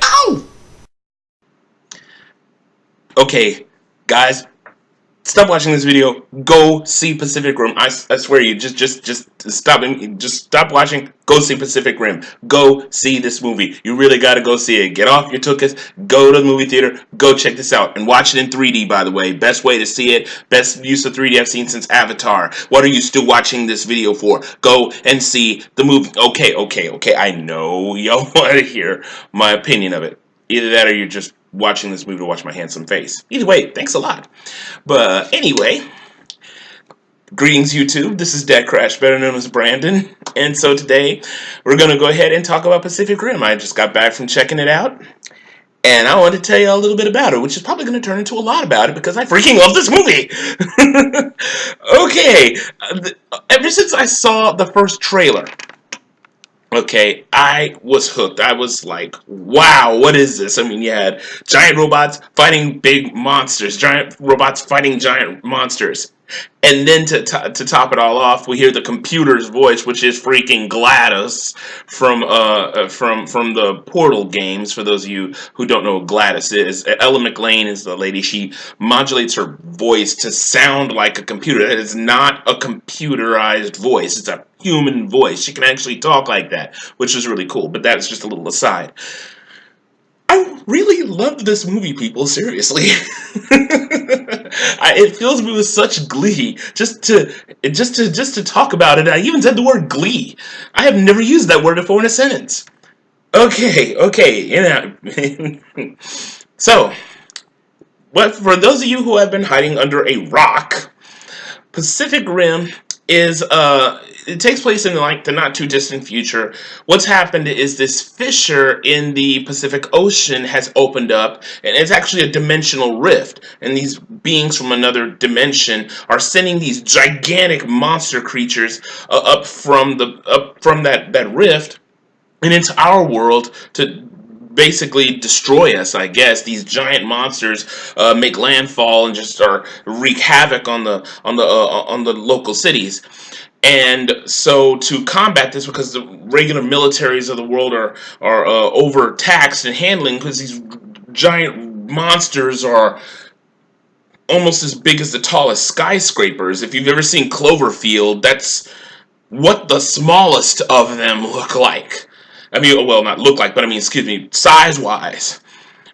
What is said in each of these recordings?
Ow! Okay, guys, stop watching this video. Go see Pacific Rim. I swear you, just stop. Just stop watching. Go see Pacific Rim. Go see this movie. You really gotta go see it. Get off your tuchus. Go to the movie theater. Go check this out and watch it in 3D. By the way, best way to see it. Best use of 3D I've seen since Avatar. What are you still watching this video for? Go and see the movie. Okay. I know y'all want to hear my opinion of it. Either that or you're just watching this movie to watch my handsome face. Either way, thanks a lot. But anyway, greetings YouTube. This is DecKrash, better known as Brandon. And so today, we're going to go ahead and talk about Pacific Rim. I just got back from checking it out. And I wanted to tell you a little bit about it, which is probably going to turn into a lot about it because I freaking love this movie. Okay, ever since I saw the first trailer, okay, I was hooked. I was like, wow, what is this? I mean, you had giant robots fighting big monsters, giant robots fighting giant monsters. And then to top it all off, we hear the computer's voice, which is freaking GLaDOS from the Portal games. For those of you who don't know what GLaDOS is, Ella McLean is the lady. She modulates her voice to sound like a computer. It is not a computerized voice. It's a human voice. She can actually talk like that, which is really cool. But that's just a little aside. I really loved this movie, people. Seriously, it fills me with such glee just to talk about it. I even said the word glee. I have never used that word before in a sentence. Okay, So, but for those of you who have been hiding under a rock, Pacific Rim is it takes place in like the not too distant future. What's happened is this fissure in the Pacific Ocean has opened up, and it's actually a dimensional rift, and these beings from another dimension are sending these gigantic monster creatures up from that rift and into our world to basically destroy us, I guess. These giant monsters make landfall and just wreak havoc on the local cities. And so to combat this, because the regular militaries of the world are overtaxed and handling, because these giant monsters are almost as big as the tallest skyscrapers. If you've ever seen Cloverfield, that's what the smallest of them look like. I mean, well, not look like, but I mean, excuse me, size-wise.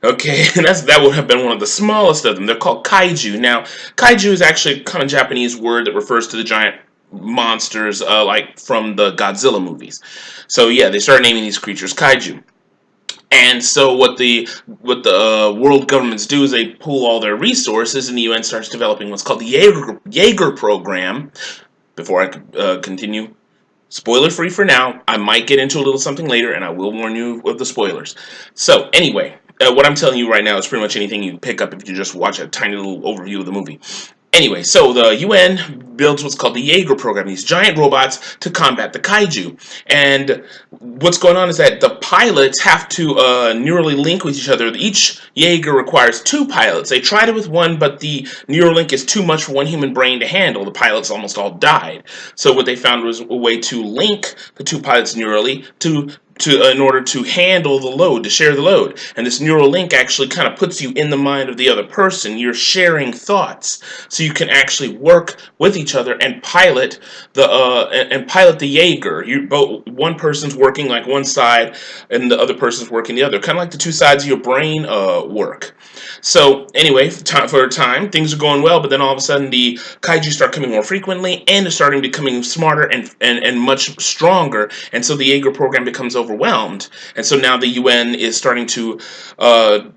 Okay, and that would have been one of the smallest of them. They're called kaiju. Now, kaiju is actually a kind of Japanese word that refers to the giant monsters like from the Godzilla movies. So yeah, they started naming these creatures kaiju. And so what the world governments do is they pool all their resources, and the UN starts developing what's called the Jaeger program. Before I continue, spoiler free for now. I might get into a little something later, and I will warn you of the spoilers. So anyway, what I'm telling you right now is pretty much anything you can pick up if you just watch a tiny little overview of the movie. Anyway, so the UN builds what's called the Jaeger program, these giant robots to combat the kaiju. And what's going on is that the pilots have to neurally link with each other. Each Jaeger requires 2 pilots. They tried it with one, but the neural link is too much for one human brain to handle. The pilots almost all died. So what they found was a way to link the 2 pilots neurally in order to handle the load, to share the load. And this neural link actually kind of puts you in the mind of the other person. You're sharing thoughts, so you can actually work with each other and pilot the Jaeger. One person's working like one side, and the other person's working the other. Kind of like the 2 sides of your brain work. So anyway, for a time, things are going well, but then all of a sudden the kaiju start coming more frequently, and they're starting becoming smarter and much stronger, and so the Jaeger program becomes overwhelmed. And so now the UN is starting to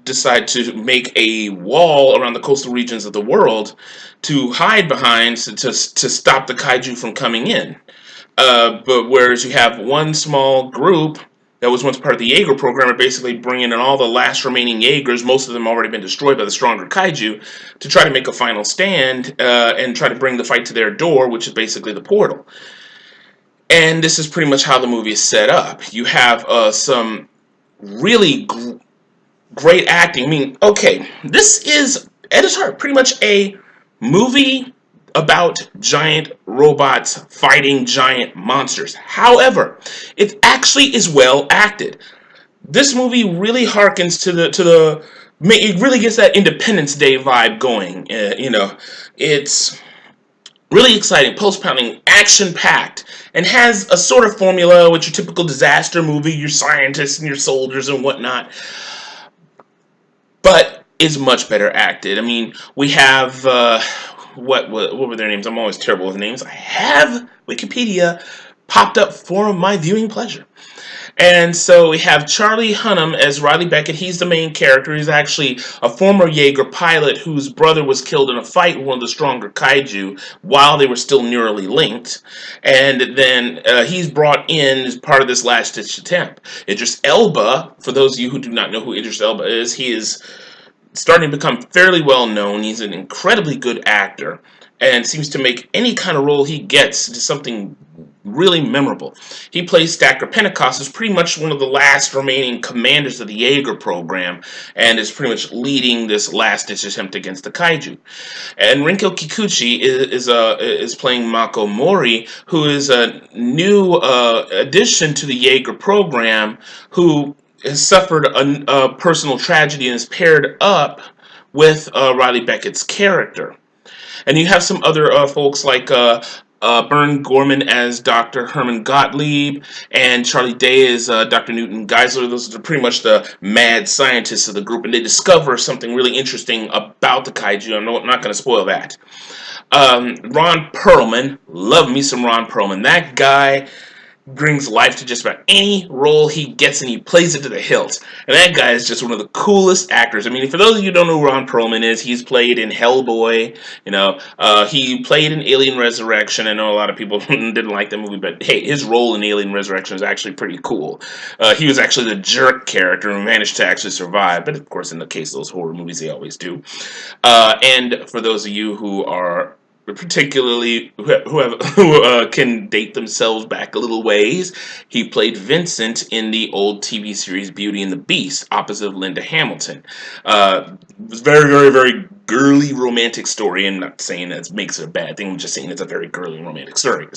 decide to make a wall around the coastal regions of the world to hide behind to stop the kaiju from coming in. But whereas you have one small group that was once part of the Jaeger program are basically bringing in all the last remaining Jaegers, most of them already been destroyed by the stronger kaiju, to try to make a final stand and try to bring the fight to their door, which is basically the portal. And this is pretty much how the movie is set up. You have some really great acting. I mean, okay, this is, at its heart, pretty much a movie about giant robots fighting giant monsters. However, it actually is well acted. This movie really harkens to the it really gets that Independence Day vibe going. It's really exciting, post-pounding, action-packed, and has a sort of formula with your typical disaster movie, your scientists and your soldiers and whatnot, but is much better acted. I mean, we have what were their names? I'm always terrible with names. I have Wikipedia popped up for my viewing pleasure. And so we have Charlie Hunnam as Riley Beckett. He's the main character. He's actually a former Jaeger pilot whose brother was killed in a fight with one of the stronger kaiju while they were still neurally linked. And then he's brought in as part of this last-ditch attempt. Idris Elba, for those of you who do not know who Idris Elba is, he is starting to become fairly well known. He's an incredibly good actor and seems to make any kind of role he gets into something really memorable. He plays Stacker Pentecost, who's pretty much one of the last remaining commanders of the Jaeger program, and is pretty much leading this last-ditch attempt against the kaiju. And Rinko Kikuchi is playing Mako Mori, who is a new addition to the Jaeger program, who has suffered a personal tragedy and is paired up with Riley Beckett's character. And you have some other folks like Bern Gorman as Dr. Herman Gottlieb, and Charlie Day as Dr. Newton Geisler. Those are pretty much the mad scientists of the group, and they discover something really interesting about the kaiju. I'm not going to spoil that. Ron Perlman, love me some Ron Perlman. That guy brings life to just about any role he gets, and he plays it to the hilt. And that guy is just one of the coolest actors. I mean, for those of you who don't know who Ron Perlman is, he's played in Hellboy. He played in Alien Resurrection. I know a lot of people didn't like that movie, but hey, his role in Alien Resurrection is actually pretty cool. He was actually the jerk character and managed to actually survive. But of course, in the case of those horror movies, they always do. And for those of you who are particularly who can date themselves back a little ways, he played Vincent in the old TV series Beauty and the Beast, opposite of Linda Hamilton. It was very, very, very girly romantic story. I'm not saying that makes it a bad thing. I'm just saying it's a very girly romantic story.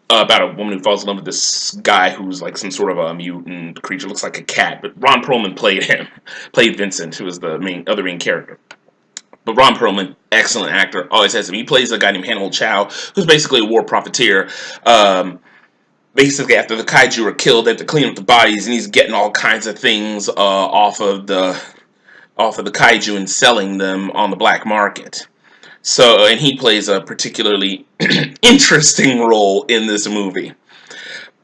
About a woman who falls in love with this guy who's like some sort of a mutant creature, looks like a cat. But Ron Perlman played Vincent, who was the other main character. But Ron Perlman, excellent actor, always has him. He plays a guy named Hannibal Chow, who's basically a war profiteer. Basically, after the kaiju are killed, they have to clean up the bodies, and he's getting all kinds of things off of the kaiju and selling them on the black market. So, and he plays a particularly interesting role in this movie.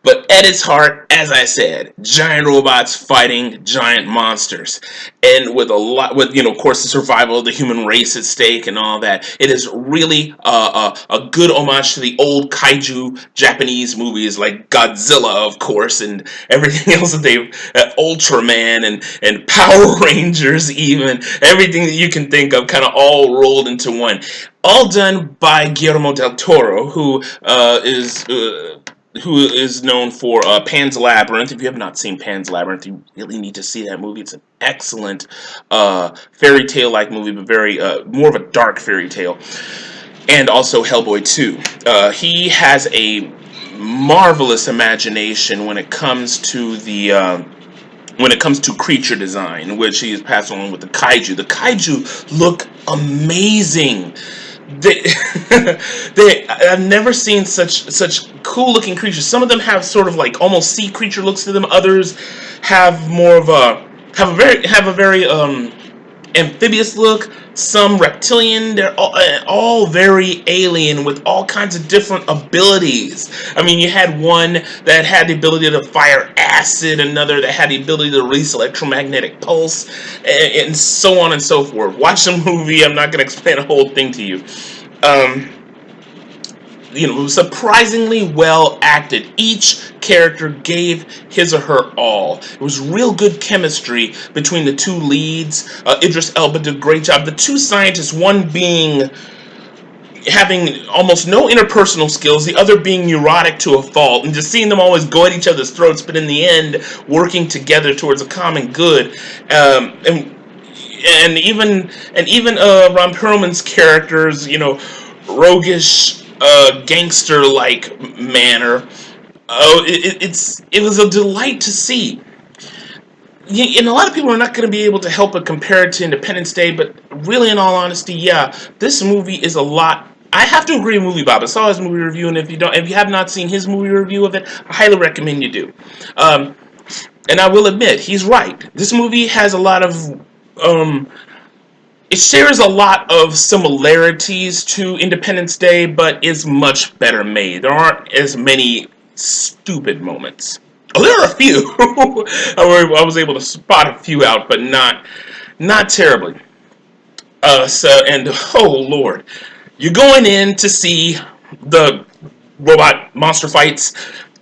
But at its heart, as I said, giant robots fighting giant monsters, and with of course, the survival of the human race at stake and all that. It is really a good homage to the old kaiju Japanese movies like Godzilla, of course, and everything else that Ultraman and Power Rangers, even everything that you can think of, kind of all rolled into one. All done by Guillermo del Toro, who is known for Pan's Labyrinth. If you have not seen Pan's Labyrinth, you really need to see that movie. It's an excellent fairy tale-like movie, but very more of a dark fairy tale. And also Hellboy 2. He has a marvelous imagination when it comes to creature design, which he has passed along with the kaiju. The kaiju look amazing. I've never seen such cool looking creatures. Some of them have sort of like almost sea creature looks to them. Others have more of have a very amphibious look. Some reptilian. They're all very alien with all kinds of different abilities. I mean, you had one that had the ability to fire acid, another that had the ability to release electromagnetic pulse, and so on and so forth. Watch the movie. I'm not going to explain the whole thing to you. Surprisingly well acted. Each character gave his or her all. It was real good chemistry between the two leads. Idris Elba did a great job. The two scientists, one having almost no interpersonal skills, the other being neurotic to a fault, and just seeing them always go at each other's throats, but in the end, working together towards a common good. And even Ron Perlman's characters, roguish, gangster-like manner. Oh, it was a delight to see. And a lot of people are not going to be able to help but compare it to Independence Day, but really, in all honesty, yeah, this movie is a lot. I have to agree with MovieBob. I saw his movie review, and if you have not seen his movie review of it, I highly recommend you do. Um, and I will admit, he's right. This movie has a lot of it shares a lot of similarities to Independence Day, but is much better made. There aren't as many stupid moments. Oh, there are a few. I was able to spot a few out, but not terribly. Oh Lord, you're going in to see the robot monster fights.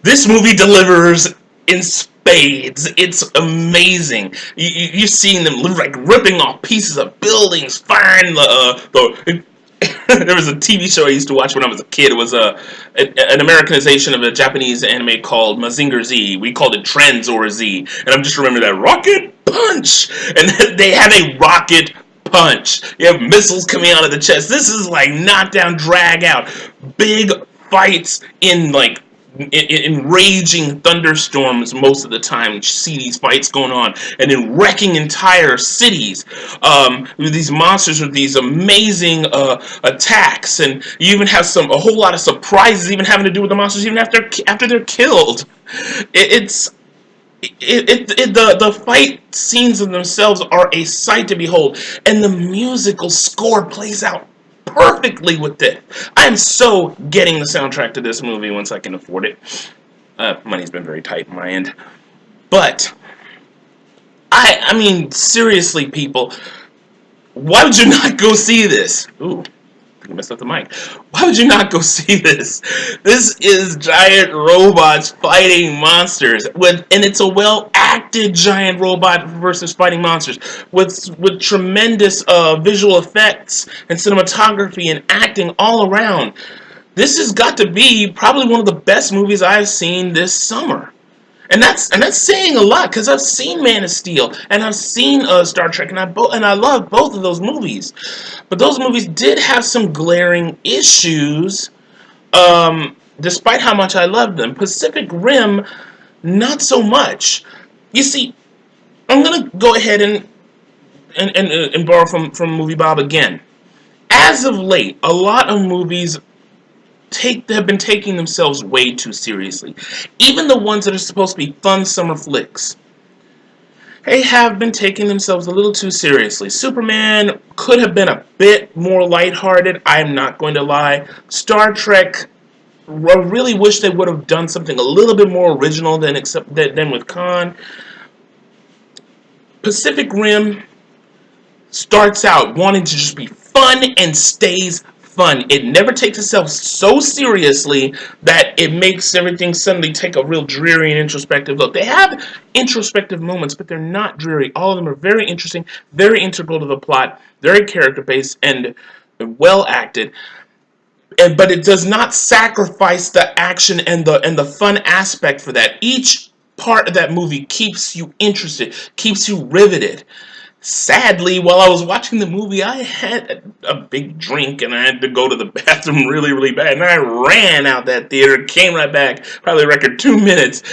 This movie delivers in spades. It's amazing. You're seeing them like ripping off pieces of buildings, firing the there was a TV show I used to watch when I was a kid. It was an Americanization of a Japanese anime called Mazinger Z. We called it Tranzor Z. And I'm just remembering that rocket punch. And they have a rocket punch. You have missiles coming out of the chest. This is like knockdown, drag out. Big fights in like in raging thunderstorms most of the time. You see these fights going on and then wrecking entire cities with these monsters with these amazing attacks, and you even have a whole lot of surprises even having to do with the monsters even after they're killed. It's the fight scenes in themselves are a sight to behold, and the musical score plays out perfectly with it. I am so getting the soundtrack to this movie once I can afford it. Money's been very tight on my end. But, I mean, seriously, people, why would you not go see this? Ooh, I messed up the mic. Why would you not go see this? This is giant robots fighting monsters, and it's a well-acted giant robot versus fighting monsters with tremendous visual effects and cinematography and acting all around. This has got to be probably one of the best movies I've seen this summer. And that's saying a lot, because I've seen Man of Steel and I've seen Star Trek, and I love both of those movies, but those movies did have some glaring issues. Despite how much I loved them, Pacific Rim, not so much. You see, I'm gonna go ahead and borrow from MovieBob again. As of late, a lot of movies have been taking themselves way too seriously. Even the ones that are supposed to be fun summer flicks, they have been taking themselves a little too seriously. Superman could have been a bit more lighthearted, I'm not going to lie. Star Trek, I really wish they would have done something a little bit more original than with Khan. Pacific Rim starts out wanting to just be fun and stays fun. It never takes itself so seriously that it makes everything suddenly take a real dreary and introspective look. They have introspective moments, but they're not dreary. All of them are very interesting, very integral to the plot, very character-based, and well acted. But it does not sacrifice the action and the fun aspect for that. Each part of that movie keeps you interested, keeps you riveted. Sadly, while I was watching the movie, I had a big drink and I had to go to the bathroom really, really bad. And I ran out that theater, came right back, probably a record 2 minutes,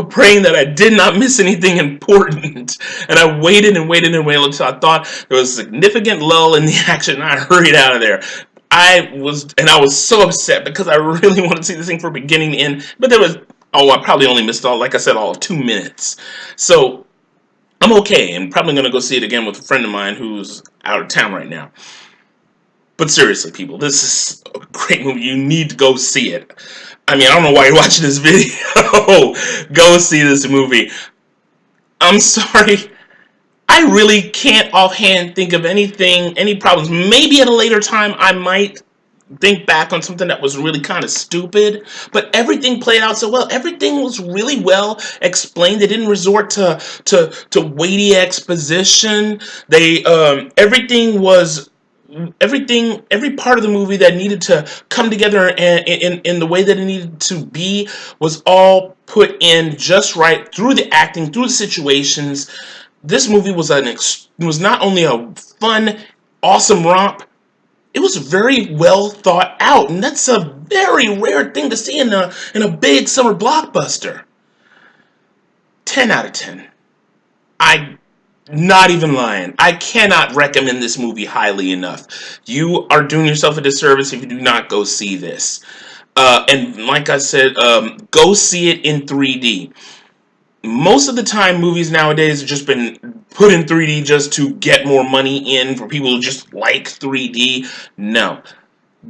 praying that I did not miss anything important. And I waited and waited and waited until I thought there was a significant lull in the action, and I hurried out of there. I was so upset because I really wanted to see this thing from beginning to end. But I probably only missed all of 2 minutes. So I'm okay, and probably going to go see it again with a friend of mine who's out of town right now. But seriously, people, this is a great movie. You need to go see it. I mean, I don't know why you're watching this video. Go see this movie. I'm sorry. I really can't offhand think of any problems. Maybe at a later time I might think back on something that was really kind of stupid, but everything played out so well. Everything was really well explained. They didn't resort to weighty exposition. Every part of the movie that needed to come together in the way that it needed to be was all put in just right through the acting, through the situations. This movie was not only a fun, awesome romp, It was very well thought out, and that's a very rare thing to see in a big summer blockbuster. 10 out of 10. I Not even lying. I cannot recommend this movie highly enough. You are doing yourself a disservice if you do not go see this. And like I said, go see it in 3D. Most of the time, movies nowadays have just been put in 3D just to get more money in for people who just like 3D. No.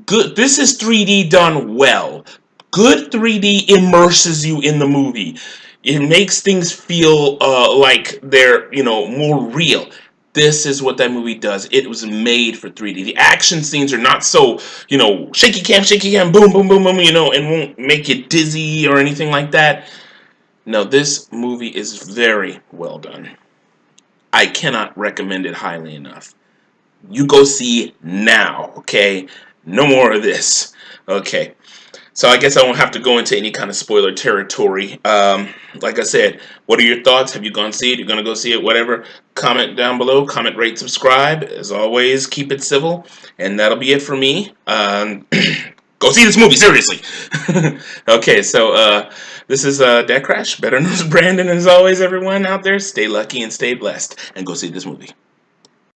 Good. This is 3D done well. Good 3D immerses you in the movie. It makes things feel like they're, more real. This is what that movie does. It was made for 3D. The action scenes are not so, shaky cam, boom, boom, boom, boom, and won't make you dizzy or anything like that. No, this movie is very well done. I cannot recommend it highly enough. You go see now, okay? No more of this. Okay. So I guess I won't have to go into any kind of spoiler territory. Like I said, what are your thoughts? Have you gone see it? You're gonna go see it? Whatever. Comment down below. Comment, rate, subscribe. As always, keep it civil. And that'll be it for me. Go see this movie, seriously. Okay, so this is DecKrash, better known as Brandon. As always, everyone out there, stay lucky and stay blessed. And go see this movie.